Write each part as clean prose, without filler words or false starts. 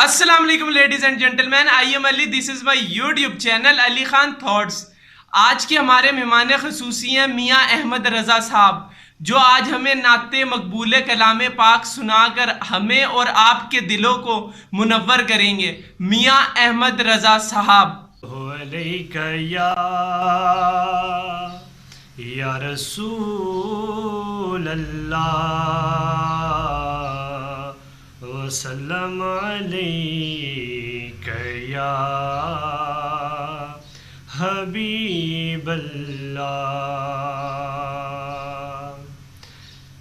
السلام علیکم ladies and gentleman, I am Ali, this is my YouTube channel Ali Khan thoughts. آج کے ہمارے مہمان خصوصی ہیں میاں احمد رضا صاحب، جو آج ہمیں نعت مقبول کلام پاک سنا کر ہمیں اور آپ کے دلوں کو منور کریں گے۔ میاں احمد رضا صاحب۔ علیک یا رسول اللہ، وسلم علیک یا حبیب اللہ۔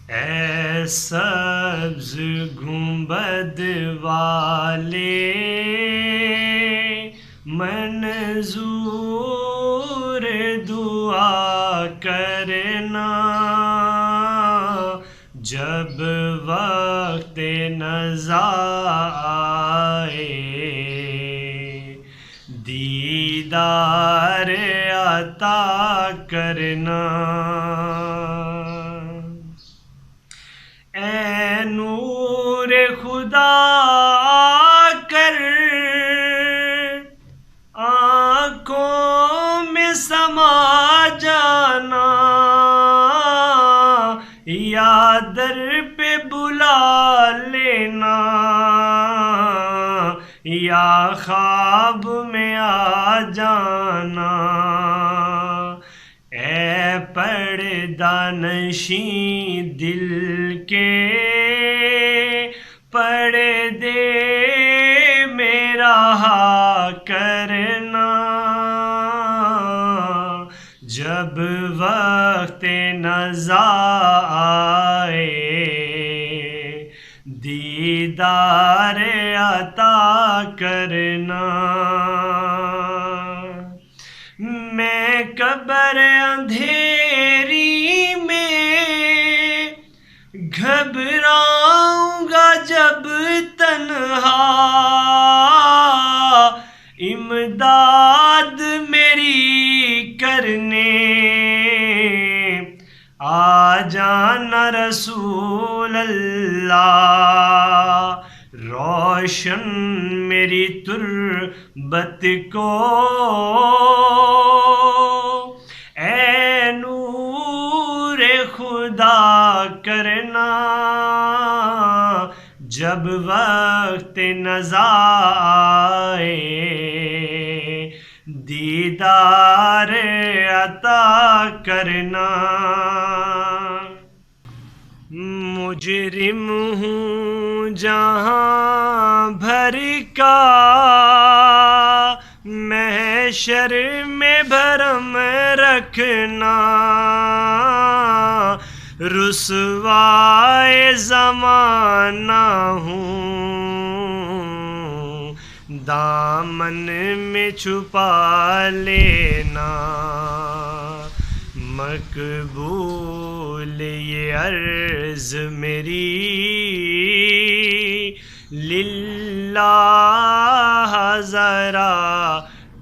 اے سبز گنبد والے منظور دعا کرنا، جب وقت نزا آئے دیدار عطا کرنا۔ اے نور خدا کر آنکھوں میں سما جانا، یا در پہ بلا لینا، یا خواب میں آ جانا۔ اے پردہ نشین دل کے پردے میں رہا کرنا، جب وقت نزا آئے دیدار عطا کرنا۔ میں قبر اندھیری میں گھبراؤں گا جب تنہا، امداد میری کرنے آ جانا رسول اللہ، روشن میری تربت کو اے نور خدا کرنا، جب وقت نزا آئے دیدار عطا کرنا۔ مجرم ہوں جہاں بھر کا، محشر میں بھرم رکھنا، رسوائے زمانہ ہوں، دامن میں چھپا لینا، مقبول یہ عرض میری للہ ذرا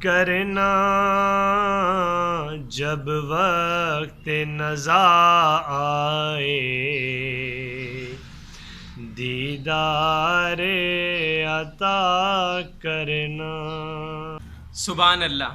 کرنا، جب وقت نزا آئے دیدار عطا کرنا۔ سبحان اللہ۔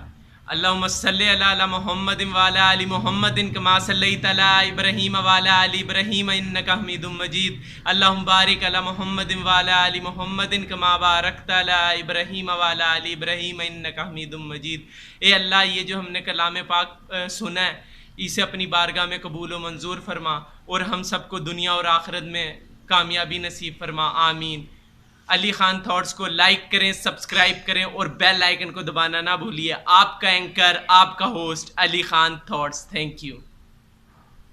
اللہم صلی علی محمد وعلی آل محمد کما صلیت علی ابراہیم وعلی آل ابراہیم انک حمید مجید۔ اللہم بارک علی محمد وعلی آل محمد کما بارکت علی ابراہیم وعلی آل ابراہیم انک حمید مجید۔ اے اللہ، یہ جو ہم نے کلام پاک سنا ہے، اسے اپنی بارگاہ میں قبول و منظور فرما، اور ہم سب کو دنیا اور آخرت میں کامیابی نصیب فرما، آمین۔ علی خان تھاٹس کو لائک کریں، سبسکرائب کریں اور بیل آئیکن کو دبانا نہ بھولیے۔ آپ کا اینکر، آپ کا host Ali Khan thoughts. Thank you.